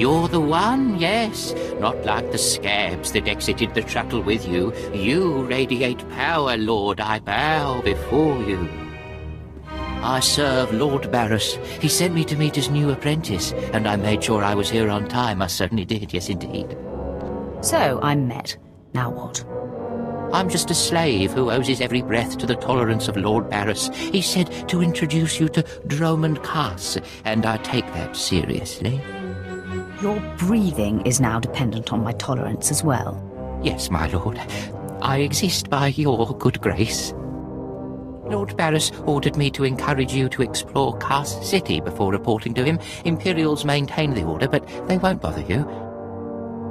You're the one, yes. Not like the scabs that exited the shuttle with you. You radiate power, Lord. I bow before you. I serve Lord Barris. He sent me to meet his new apprentice, and I made sure I was here on time. I certainly did, yes indeed. So, I'm met. Now what? I'm just a slave who owes his every breath to the tolerance of Lord Barris. He said to introduce you to Dromund Kass, and I take that seriously. Your breathing is now dependent on my tolerance as well. Yes, my lord. I exist by your good grace. Lord Barris ordered me to encourage you to explore Kass City before reporting to him. Imperials maintain the order, but they won't bother you.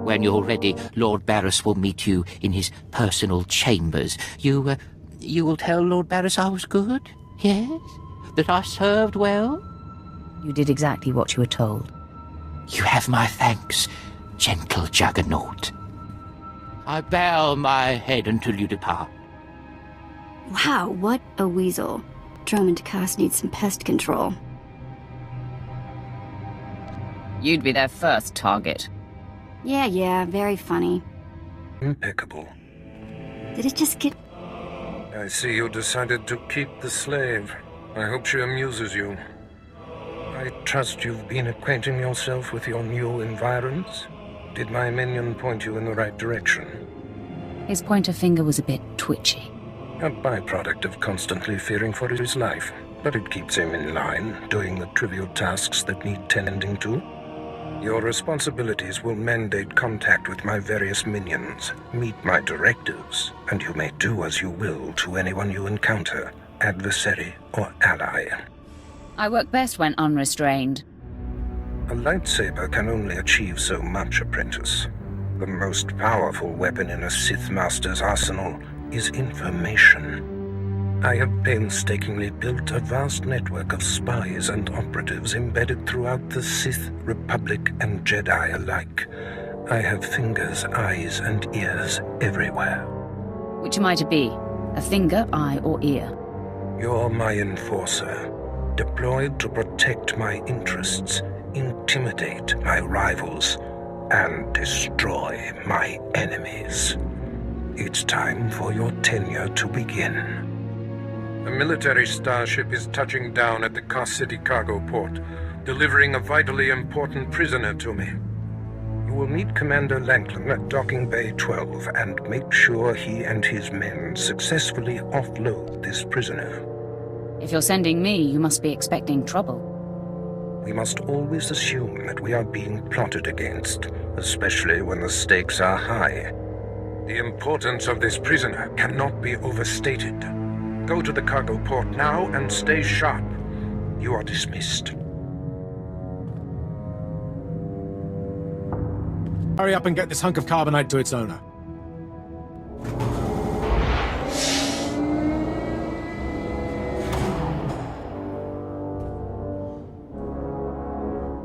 When you're ready, Lord Barris will meet you in his personal chambers. You will tell Lord Barris I was good? Yes? That I served well? You did exactly what you were told. You have my thanks, gentle Juggernaut. I bow my head until you depart. Wow, what a weasel. Dromund Kass needs some pest control. You'd be their first target. Yeah, very funny. Impeccable. Did it just get... I see you decided to keep the slave. I hope she amuses you. I trust you've been acquainting yourself with your new environs. Did my minion point you in the right direction? His pointer finger was a bit twitchy. A byproduct of constantly fearing for his life, but it keeps him in line, doing the trivial tasks that need tending to. Your responsibilities will mandate contact with my various minions, meet my directives, and you may do as you will to anyone you encounter, adversary or ally. I work best when unrestrained. A lightsaber can only achieve so much, apprentice. The most powerful weapon in a Sith Master's arsenal is information. I have painstakingly built a vast network of spies and operatives embedded throughout the Sith, Republic, and Jedi alike. I have fingers, eyes, and ears everywhere. Which might it be? A finger, eye, or ear? You're my enforcer, deployed to protect my interests, intimidate my rivals, and destroy my enemies. It's time for your tenure to begin. A military starship is touching down at the Kass City cargo port, delivering a vitally important prisoner to me. You will meet Commander Lanklin at Docking Bay 12 and make sure he and his men successfully offload this prisoner. If you're sending me, you must be expecting trouble. We must always assume that we are being plotted against, especially when the stakes are high. The importance of this prisoner cannot be overstated. Go to the cargo port now and stay sharp. You are dismissed. Hurry up and get this hunk of carbonite to its owner.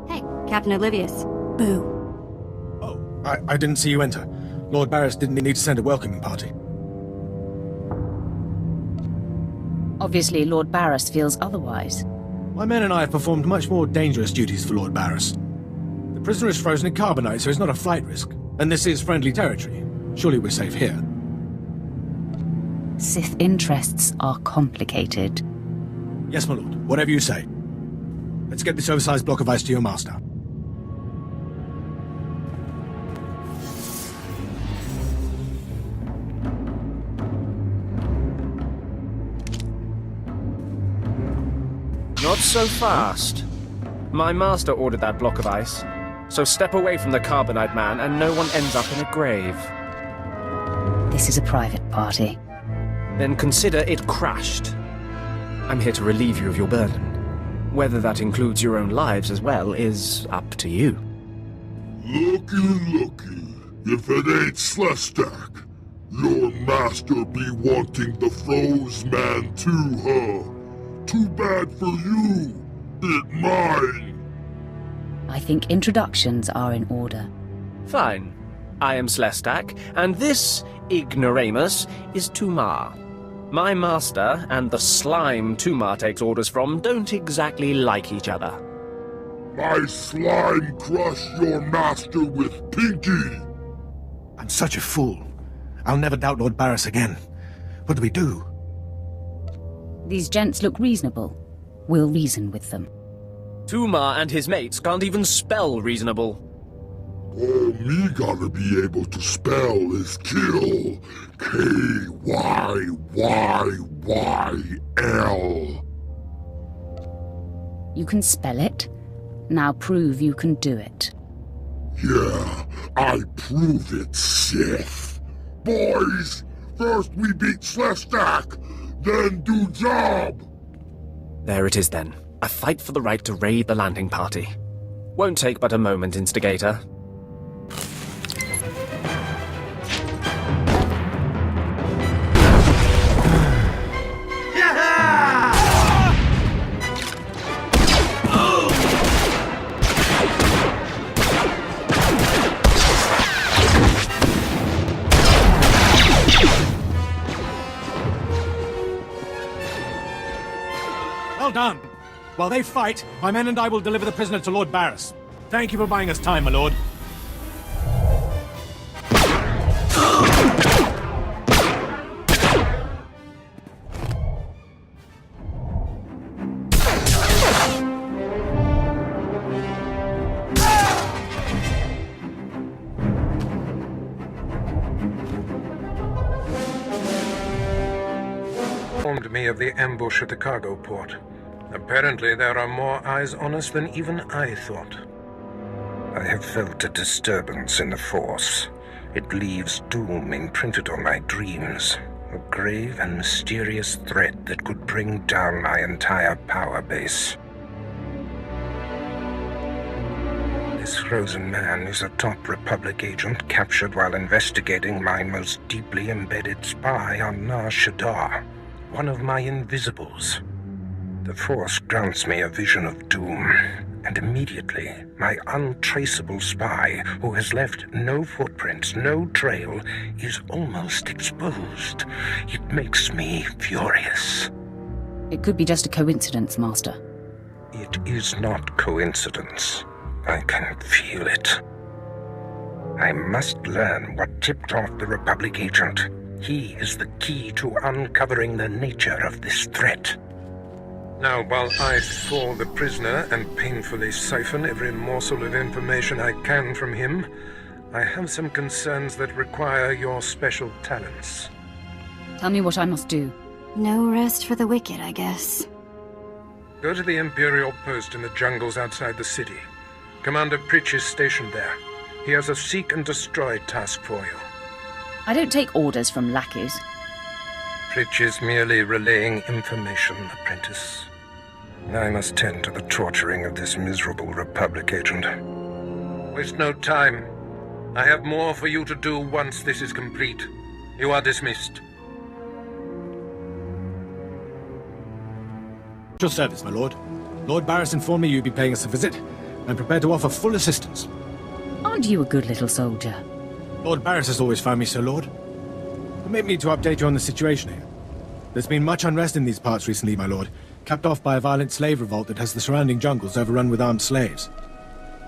Hey, Captain Oblivious. Boo. Oh, I didn't see you enter. Lord Barris didn't need to send a welcoming party. Obviously, Lord Barris feels otherwise. My men and I have performed much more dangerous duties for Lord Barris. The prisoner is frozen in carbonite, so he's not a flight risk. And this is friendly territory. Surely we're safe here. Sith interests are complicated. Yes, my lord. Whatever you say. Let's get this oversized block of ice to your master. Not so fast. My master ordered that block of ice, so step away from the carbonite man and no one ends up in a grave. This is a private party. Then consider it crashed. I'm here to relieve you of your burden. Whether that includes your own lives as well is up to you. Looky. If it ain't SWTOR, your master be wanting the froze man too, huh? Too bad for you. It mine. I think introductions are in order. Fine. I am SWTOR, and this ignoramus is Tumar. My master and the slime Tumar takes orders from don't exactly like each other. My slime crush your master with Pinky! I'm such a fool. I'll never doubt Lord Barris again. What do we do? These gents look reasonable. We'll reason with them. Tumar and his mates can't even spell reasonable. All me gotta be able to spell is kill. K-Y-Y-Y-L. You can spell it. Now prove you can do it. Yeah, I prove it, Sith. Boys, first we beat SWTOR, then do job. There it is then. A fight for the right to raid the landing party. Won't take but a moment, Instigator. Well done. While they fight, my men and I will deliver the prisoner to Lord Barris. Thank you for buying us time, my lord. Informed me of the ambush at the cargo port. Apparently there are more eyes on us than even I thought. I have felt a disturbance in the Force. It leaves doom imprinted on my dreams. A grave and mysterious threat that could bring down my entire power base. This frozen man is a top Republic agent captured while investigating my most deeply embedded spy on SWTOR, one of my invisibles. The Force grants me a vision of doom, and immediately my untraceable spy, who has left no footprints, no trail, is almost exposed. It makes me furious. It could be just a coincidence, Master. It is not coincidence. I can feel it. I must learn what tipped off the Republic agent. He is the key to uncovering the nature of this threat. Now, while I thaw the prisoner and painfully siphon every morsel of information I can from him, I have some concerns that require your special talents. Tell me what I must do. No rest for the wicked, I guess. Go to the Imperial post in the jungles outside the city. Commander Pritch is stationed there. He has a seek and destroy task for you. I don't take orders from lackeys. Pritch is merely relaying information, apprentice. I must tend to the torturing of this miserable Republic agent. Waste no time. I have more for you to do once this is complete. You are dismissed. At your service, my lord. Lord Barris informed me you'd be paying us a visit. I'm prepared to offer full assistance. Aren't you a good little soldier? Lord Barris has always found me so, Lord. Permit me to update you on the situation here. There's been much unrest in these parts recently, my lord, capped off by a violent slave revolt that has the surrounding jungles overrun with armed slaves.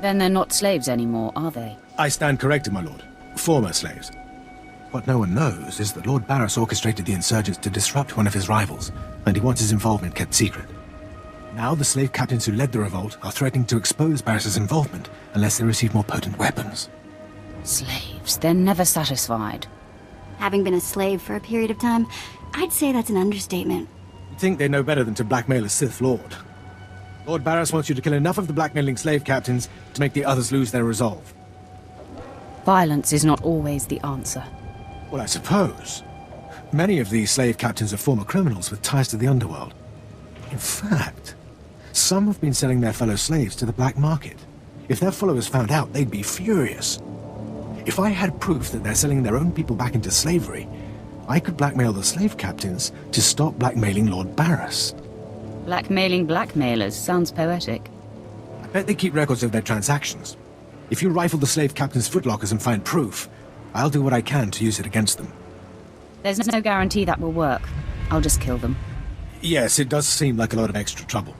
Then they're not slaves anymore, are they? I stand corrected, my lord. Former slaves. What no one knows is that Lord Barris orchestrated the insurgents to disrupt one of his rivals, and he wants his involvement kept secret. Now the slave captains who led the revolt are threatening to expose Barris's involvement unless they receive more potent weapons. Slaves, they're never satisfied. Having been a slave for a period of time, I'd say that's an understatement. You'd think they know better than to blackmail a Sith Lord. Lord Barris wants you to kill enough of the blackmailing slave captains to make the others lose their resolve. Violence is not always the answer. Well, I suppose. Many of these slave captains are former criminals with ties to the underworld. In fact, some have been selling their fellow slaves to the black market. If their followers found out, they'd be furious. If I had proof that they're selling their own people back into slavery, I could blackmail the slave captains to stop blackmailing Lord Barris. Blackmailing blackmailers sounds poetic. I bet they keep records of their transactions. If you rifle the slave captains' footlockers and find proof, I'll do what I can to use it against them. There's no guarantee that will work. I'll just kill them. Yes, it does seem like a lot of extra trouble.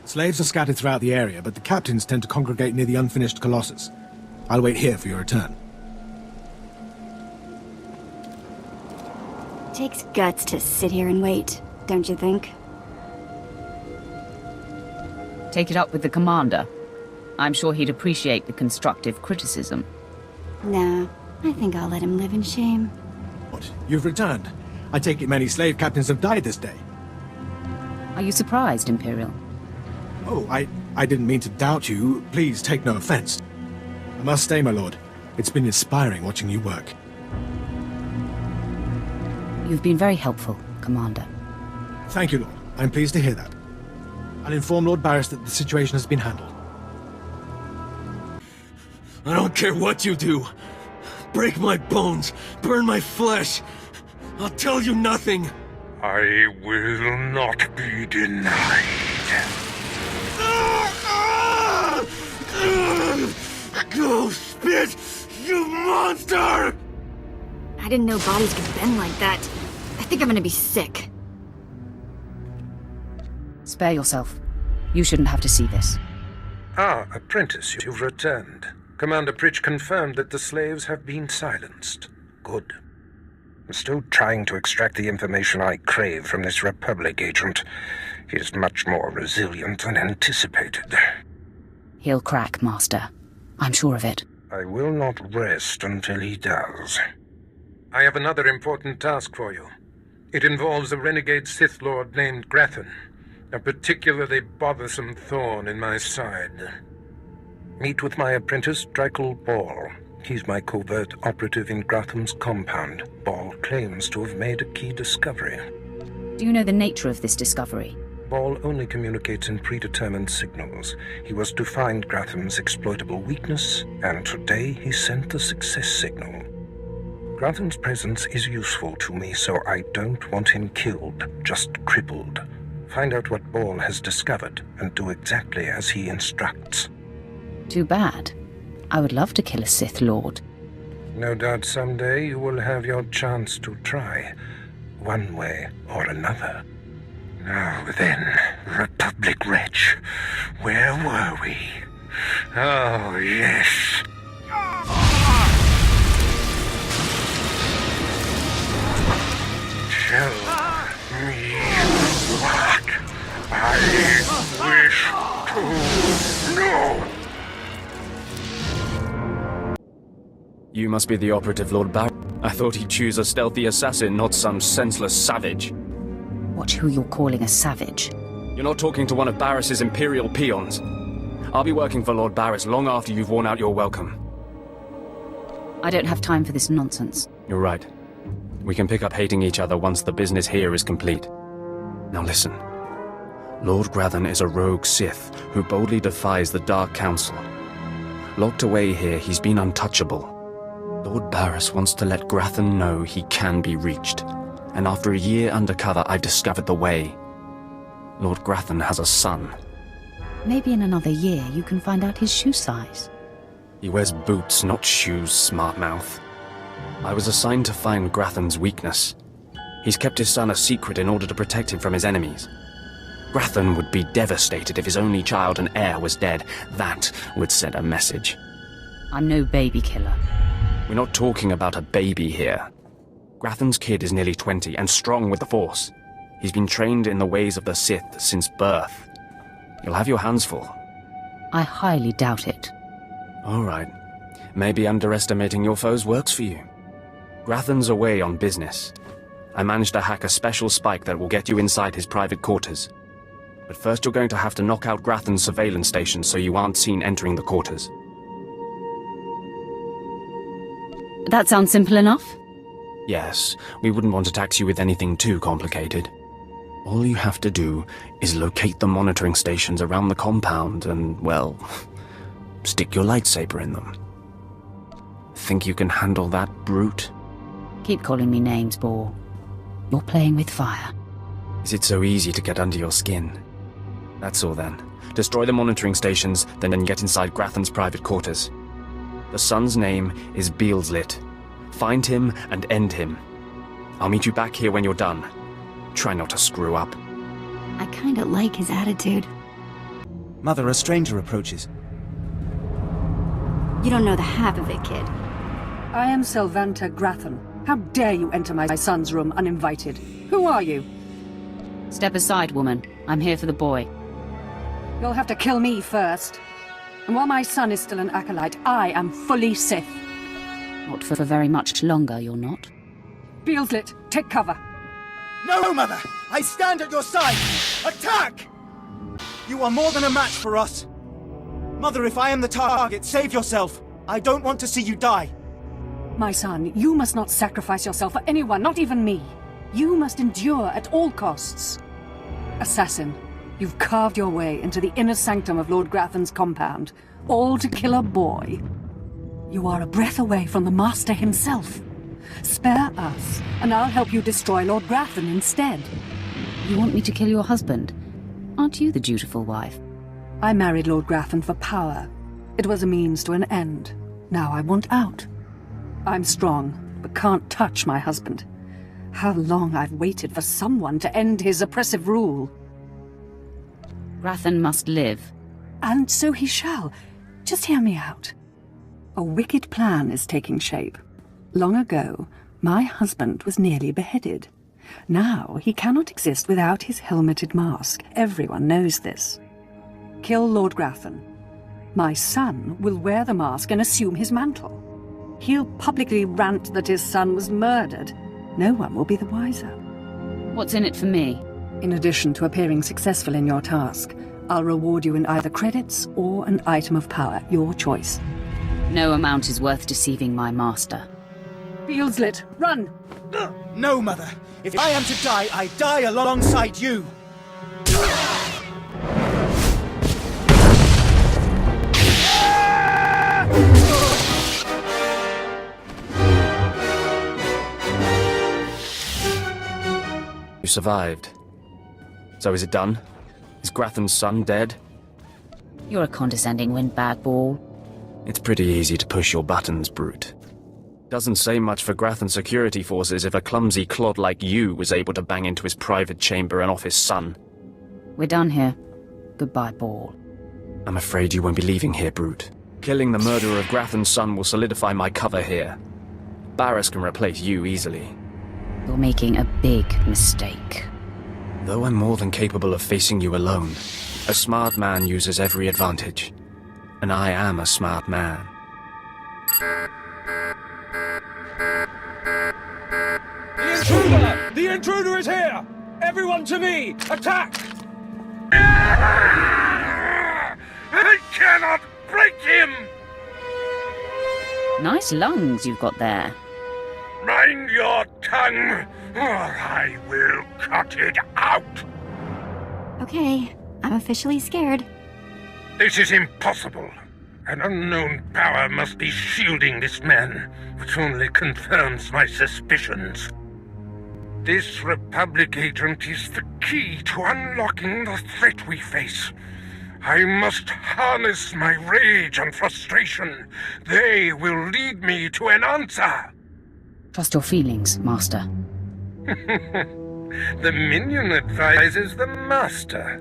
Slaves are scattered throughout the area, but the captains tend to congregate near the unfinished Colossus. I'll wait here for your return. Takes guts to sit here and wait, don't you think? Take it up with the commander. I'm sure he'd appreciate the constructive criticism. Nah, I think I'll let him live in shame. What? You've returned? I take it many slave captains have died this day. Are you surprised, Imperial? Oh, I didn't mean to doubt you. Please take no offense. I must stay, my lord. It's been inspiring watching you work. You've been very helpful, Commander. Thank you, Lord. I'm pleased to hear that. I'll inform Lord Barris that the situation has been handled. I don't care what you do. Break my bones, burn my flesh. I'll tell you nothing. I will not be denied. Go spit, you monster! I didn't know bodies could bend like that. I think I'm gonna be sick. Spare yourself. You shouldn't have to see this. Ah, apprentice, you've returned. Commander Pritch confirmed that the slaves have been silenced. Good. I'm still trying to extract the information I crave from this Republic agent. He is much more resilient than anticipated. He'll crack, Master. I'm sure of it. I will not rest until he does. I have another important task for you. It involves a renegade Sith Lord named Grathan, a particularly bothersome thorn in my side. Meet with my apprentice, Drykel Ball. He's my covert operative in Gratham's compound. Ball claims to have made a key discovery. Do you know the nature of this discovery? Ball only communicates in predetermined signals. He was to find Gratham's exploitable weakness, and today he sent the success signal. Gratham's presence is useful to me, so I don't want him killed, just crippled. Find out what Ball has discovered, and do exactly as he instructs. Too bad. I would love to kill a Sith Lord. No doubt someday you will have your chance to try, one way or another. Now then, Republic wretch, where were we? Oh, yes. Tell me what I wish to know. You must be the operative, Lord Barry. I thought he'd choose a stealthy assassin, not some senseless savage. Watch who you're calling a savage. You're not talking to one of Barris's Imperial peons. I'll be working for Lord Barris long after you've worn out your welcome. I don't have time for this nonsense. You're right. We can pick up hating each other once the business here is complete. Now listen. Lord Grathan is a rogue Sith who boldly defies the Dark Council. Locked away here, he's been untouchable. Lord Barris wants to let Grathan know he can be reached. And after a year undercover, I've discovered the way. Lord Grathan has a son. Maybe in another year you can find out his shoe size. He wears boots, not shoes, smart mouth. I was assigned to find Grathan's weakness. He's kept his son a secret in order to protect him from his enemies. Grathan would be devastated if his only child and heir was dead. That would send a message. I'm no baby killer. We're not talking about a baby here. Grathan's kid is nearly 20 and strong with the Force. He's been trained in the ways of the Sith since birth. You'll have your hands full. I highly doubt it. All right. Maybe underestimating your foes works for you. Grathan's away on business. I managed to hack a special spike that will get you inside his private quarters. But first you're going to have to knock out Grathan's surveillance station so you aren't seen entering the quarters. That sounds simple enough? Yes, we wouldn't want to tax you with anything too complicated. All you have to do is locate the monitoring stations around the compound and, well, stick your lightsaber in them. Think you can handle that, brute? Keep calling me names, Ball. You're playing with fire. Is it so easy to get under your skin? That's all then. Destroy the monitoring stations, then get inside Grathan's private quarters. The son's name is Beelslit. Find him and end him. I'll meet you back here when you're done. Try not to screw up. I kinda like his attitude. Mother, a stranger approaches. You don't know the half of it, kid. I am Sylvanta Grathan. How dare you enter my son's room uninvited? Who are you? Step aside, woman. I'm here for the boy. You'll have to kill me first. And while my son is still an acolyte, I am fully Sith. Not for very much longer, you're not. Beelslit, take cover. No, Mother! I stand at your side! Attack! You are more than a match for us. Mother, if I am the target, save yourself. I don't want to see you die. My son, you must not sacrifice yourself for anyone, not even me. You must endure at all costs. Assassin, you've carved your way into the inner sanctum of Lord Grathan's compound, all to kill a boy. You are a breath away from the Master himself. Spare us, and I'll help you destroy Lord Grathan instead. You want me to kill your husband? Aren't you the dutiful wife? I married Lord Grathan for power. It was a means to an end. Now I want out. I'm strong, but can't touch my husband. How long I've waited for someone to end his oppressive rule. Grathan must live. And so he shall. Just hear me out. A wicked plan is taking shape. Long ago, my husband was nearly beheaded. Now he cannot exist without his helmeted mask. Everyone knows this. Kill Lord Grathan. My son will wear the mask and assume his mantle. He'll publicly rant that his son was murdered. No one will be the wiser. What's in it for me? In addition to appearing successful in your task, I'll reward you in either credits or an item of power, your choice. No amount is worth deceiving my master. Beelslit, run! No, Mother. If I am to die, I die alongside you. You survived. So is it done? Is Grathan's son dead? You're a condescending windbag ball. It's pretty easy to push your buttons, brute. Doesn't say much for Grathan's security forces if a clumsy clod like you was able to bang into his private chamber and off his son. We're done here. Goodbye, ball. I'm afraid you won't be leaving here, brute. Killing the murderer of Grathan's son will solidify my cover here. Barris can replace you easily. You're making a big mistake. Though I'm more than capable of facing you alone, a smart man uses every advantage. And I am a smart man. The intruder! The intruder is here! Everyone to me! Attack! I cannot break him! Nice lungs you've got there. Mind your tongue, or I will cut it out! Okay, I'm officially scared. This is impossible. An unknown power must be shielding this man, which only confirms my suspicions. This Republic agent is the key to unlocking the threat we face. I must harness my rage and frustration. They will lead me to an answer. Trust your feelings, Master. The minion advises the Master.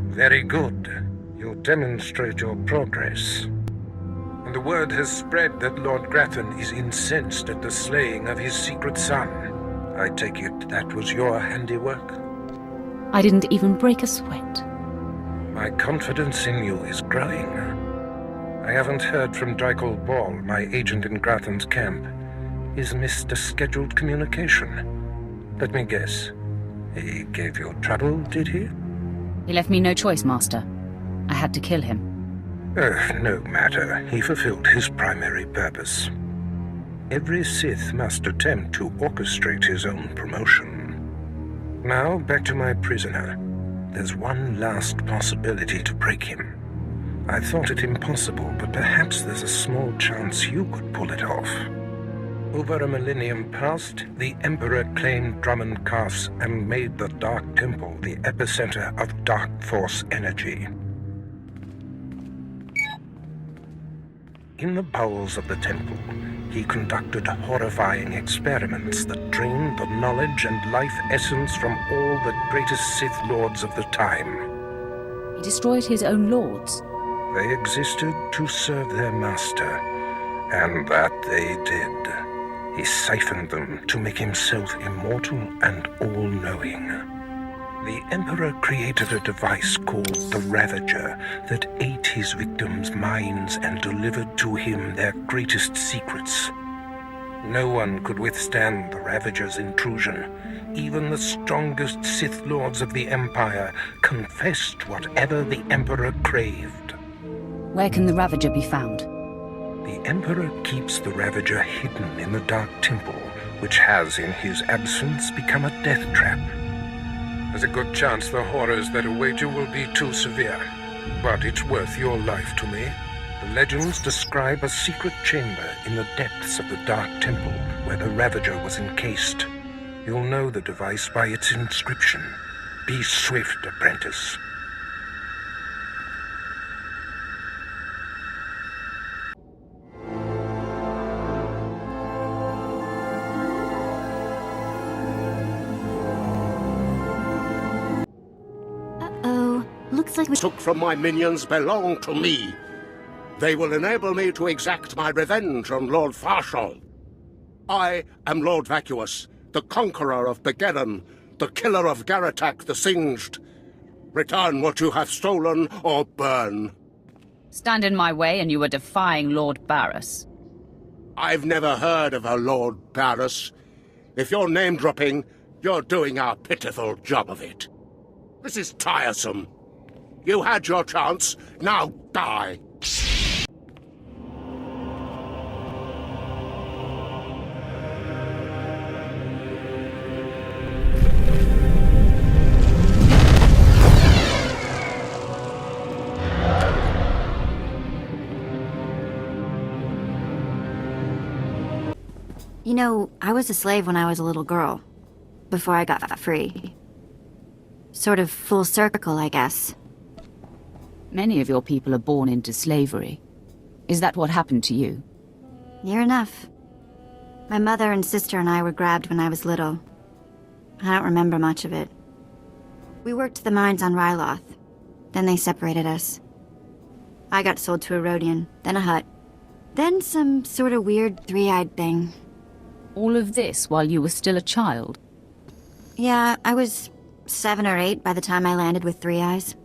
Very good. You'll demonstrate your progress. And the word has spread that Lord Grathan is incensed at the slaying of his secret son. I take it that was your handiwork? I didn't even break a sweat. My confidence in you is growing. I haven't heard from Drykel Ball, my agent in Grathan's camp. He's missed a scheduled communication. Let me guess. He gave you trouble, did he? He left me no choice, Master. I had to kill him. No matter. He fulfilled his primary purpose. Every Sith must attempt to orchestrate his own promotion. Now, back to my prisoner. There's one last possibility to break him. I thought it impossible, but perhaps there's a small chance you could pull it off. Over a millennium past, the Emperor claimed Dromund Kass and made the Dark Temple the epicenter of Dark Force energy. In the bowels of the temple, he conducted horrifying experiments that drained the knowledge and life essence from all the greatest Sith Lords of the time. He destroyed his own lords. They existed to serve their master, and that they did. He siphoned them to make himself immortal and all-knowing. The Emperor created a device called the Ravager that ate his victims' minds and delivered to him their greatest secrets. No one could withstand the Ravager's intrusion. Even the strongest Sith Lords of the Empire confessed whatever the Emperor craved. Where can the Ravager be found? The Emperor keeps the Ravager hidden in the Dark Temple, which has, in his absence, become a death trap. There's a good chance the horrors that await you will be too severe, but it's worth your life to me. The legends describe a secret chamber in the depths of the Dark Temple where the Ravager was encased. You'll know the device by its inscription. Be swift, apprentice. Looks like we took from my minions belong to me. They will enable me to exact my revenge on Lord Farshal. I am Lord Vacuous, the conqueror of Begeddon, the killer of Garatak the Singed. Return what you have stolen or burn. Stand in my way and you are defying Lord Barras. I've never heard of a Lord Barras. If you're name-dropping, you're doing a pitiful job of it. This is tiresome. You had your chance, now die! You know, I was a slave when I was a little girl, before I got free. Sort of full circle, I guess. Many of your people are born into slavery. Is that what happened to you? Near enough. My mother and sister and I were grabbed when I was little. I don't remember much of it. We worked the mines on Ryloth. Then they separated us. I got sold to a Rhodian, then a Hutt. Then some sort of weird three-eyed thing. All of this while you were still a child? Yeah, I was 7 or 8 by the time I landed with Three Eyes.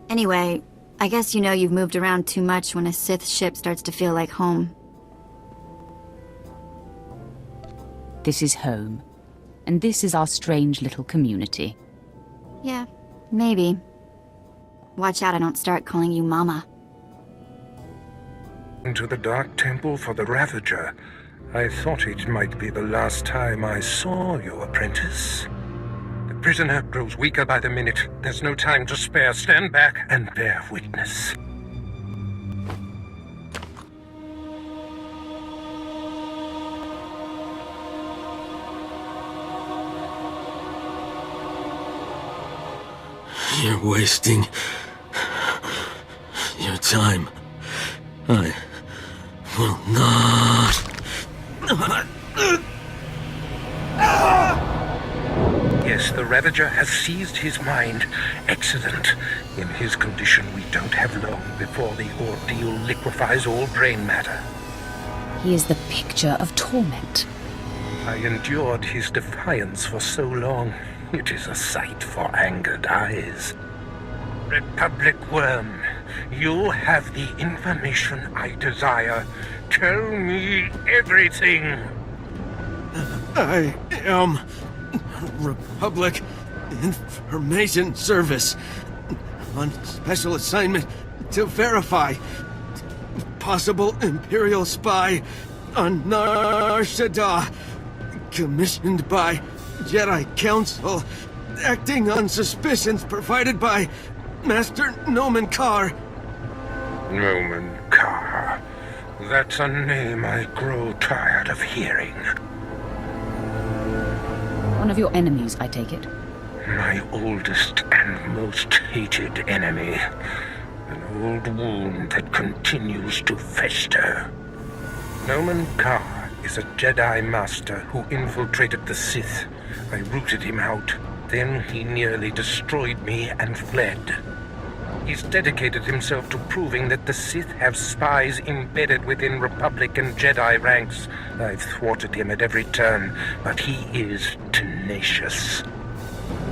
Anyway, I guess you know you've moved around too much when a Sith ship starts to feel like home. This is home. And this is our strange little community. Yeah, maybe. Watch out I don't start calling you Mama. Into the Dark Temple for the Ravager. I thought it might be the last time I saw you, apprentice. The prisoner grows weaker by the minute. There's no time to spare. Stand back and bear witness. You're wasting your time. I will not. Yes, the Ravager has seized his mind. Excellent. In his condition, we don't have long before the ordeal liquefies all brain matter. He is the picture of torment. I endured his defiance for so long. It is a sight for angered eyes. Republic Worm, you have the information I desire. Tell me everything. I am Republic Information Service on special assignment to verify possible Imperial spy on Nar Shaddaa, commissioned by Jedi Council, acting on suspicions provided by Master Nomen Karr. Nomen Karr. That's a name I grow tired of hearing. One of your enemies, I take it? My oldest and most hated enemy. An old wound that continues to fester. Nomen Karr is a Jedi Master who infiltrated the Sith. I rooted him out. Then he nearly destroyed me and fled. He's dedicated himself to proving that the Sith have spies embedded within Republic and Jedi ranks. I've thwarted him at every turn, but he is tenacious.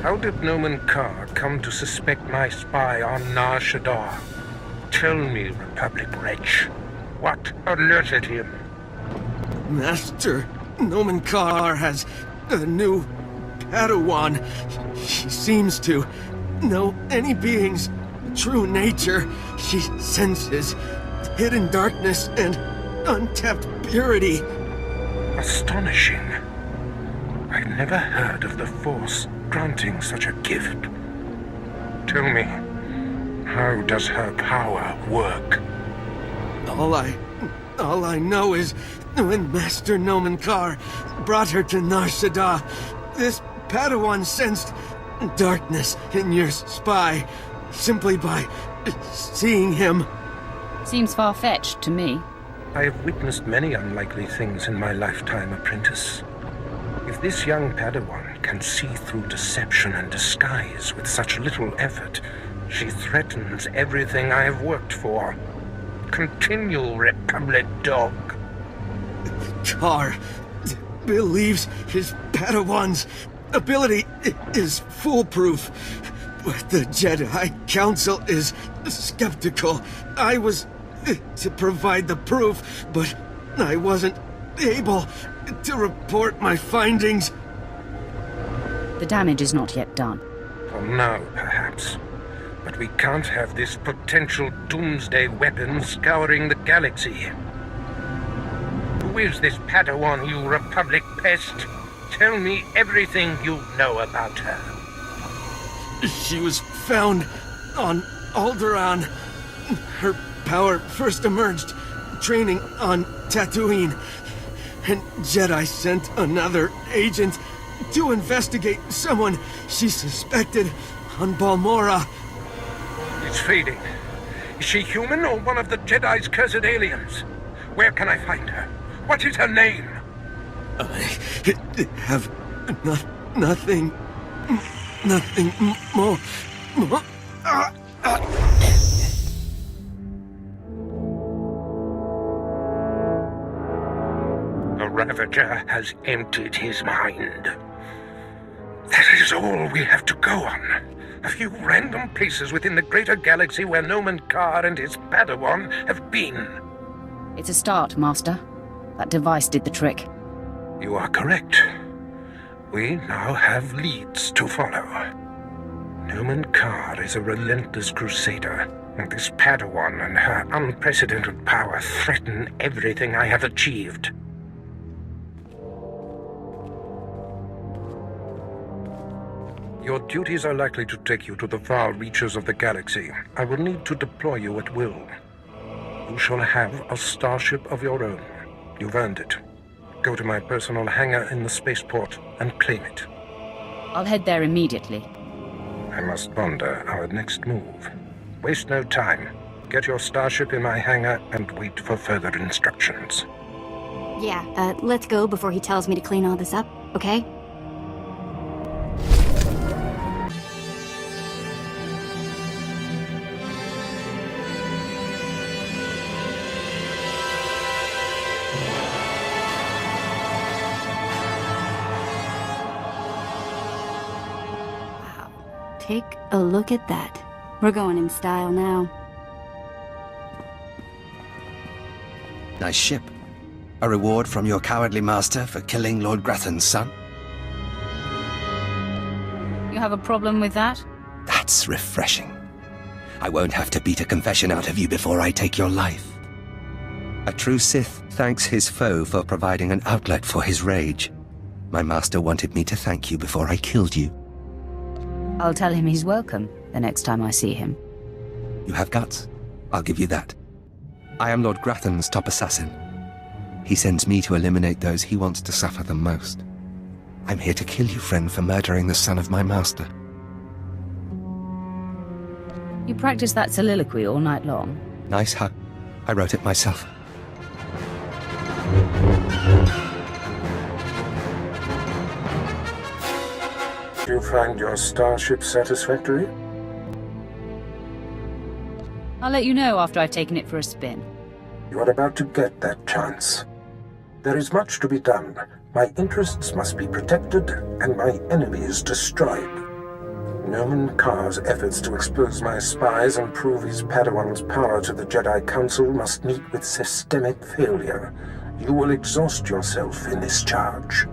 How did Nomen Karr come to suspect my spy on Nar Shaddaa? Tell me, Republic wretch, what alerted him? Master Nomen Karr has a new Padawan. She seems to know any being's true nature. She senses hidden darkness and untapped purity. Astonishing. I've never heard of the Force granting such a gift. Tell me, how does her power work? All I know is when Master Nomen Karr brought her to Nar Shaddaa, this Padawan sensed darkness in your spy simply by seeing him. Seems far-fetched to me. I have witnessed many unlikely things in my lifetime, apprentice. If this young Padawan can see through deception and disguise with such little effort, she threatens everything I have worked for. Continue, Republic dog. Karr believes his Padawan's ability is foolproof, but the Jedi Council is skeptical. I was to provide the proof, but I wasn't able to report my findings. The damage is not yet done. For now, perhaps. But we can't have this potential doomsday weapon scouring the galaxy. Who is this Padawan, you Republic pest? Tell me everything you know about her. She was found on Alderaan. Her power first emerged training on Tatooine, and Jedi sent another agent to investigate someone she suspected on Balmorra. It's fading. Is she human or one of the Jedi's cursed aliens? Where can I find her? What is her name? I have nothing more. The Ravager has emptied his mind. That is all we have to go on. A few random places within the greater galaxy where Nomen Karr and his Padawan have been. It's a start, Master. That device did the trick. You are correct. We now have leads to follow. Nomen Karr is a relentless crusader, and this Padawan and her unprecedented power threaten everything I have achieved. Your duties are likely to take you to the far reaches of the galaxy. I will need to deploy you at will. You shall have a starship of your own. You've earned it. Go to my personal hangar in the spaceport and claim it. I'll head there immediately. I must ponder our next move. Waste no time. Get your starship in my hangar and wait for further instructions. Yeah, let's go before he tells me to clean all this up, okay? Take a look at that. We're going in style now. Nice ship. A reward from your cowardly master for killing Lord Grathan's son? You have a problem with that? That's refreshing. I won't have to beat a confession out of you before I take your life. A true Sith thanks his foe for providing an outlet for his rage. My master wanted me to thank you before I killed you. I'll tell him he's welcome the next time I see him. You have guts. I'll give you that. I am Lord Grathan's top assassin. He sends me to eliminate those he wants to suffer the most. I'm here to kill you, friend, for murdering the son of my master. You practice that soliloquy all night long? Nice, huh? I wrote it myself. Do you find your starship satisfactory? I'll let you know after I've taken it for a spin. You are about to get that chance. There is much to be done. My interests must be protected, and my enemies destroyed. Noman Karr's efforts to expose my spies and prove his Padawan's power to the Jedi Council must meet with systemic failure. You will exhaust yourself in this charge.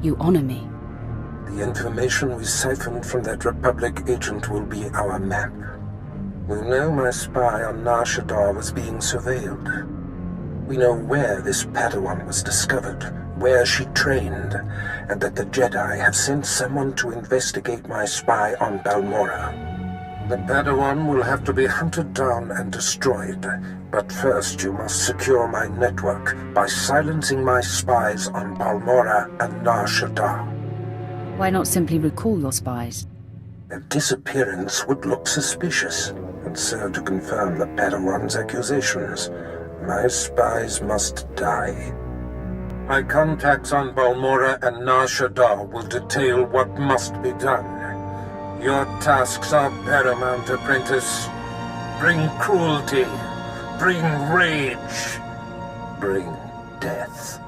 You honor me. The information we siphoned from that Republic agent will be our map. We know my spy on Nar Shaddaa was being surveilled. We know where this Padawan was discovered, where she trained, and that the Jedi have sent someone to investigate my spy on Balmorra. The Padawan will have to be hunted down and destroyed, but first you must secure my network by silencing my spies on Balmorra and Nar Shaddaa. Why not simply recall your spies? Their disappearance would look suspicious, and serve to confirm the Padawan's accusations. My spies must die. My contacts on Balmorra and Nar Shaddaa will detail what must be done. Your tasks are paramount, apprentice. Bring cruelty, bring rage, bring death.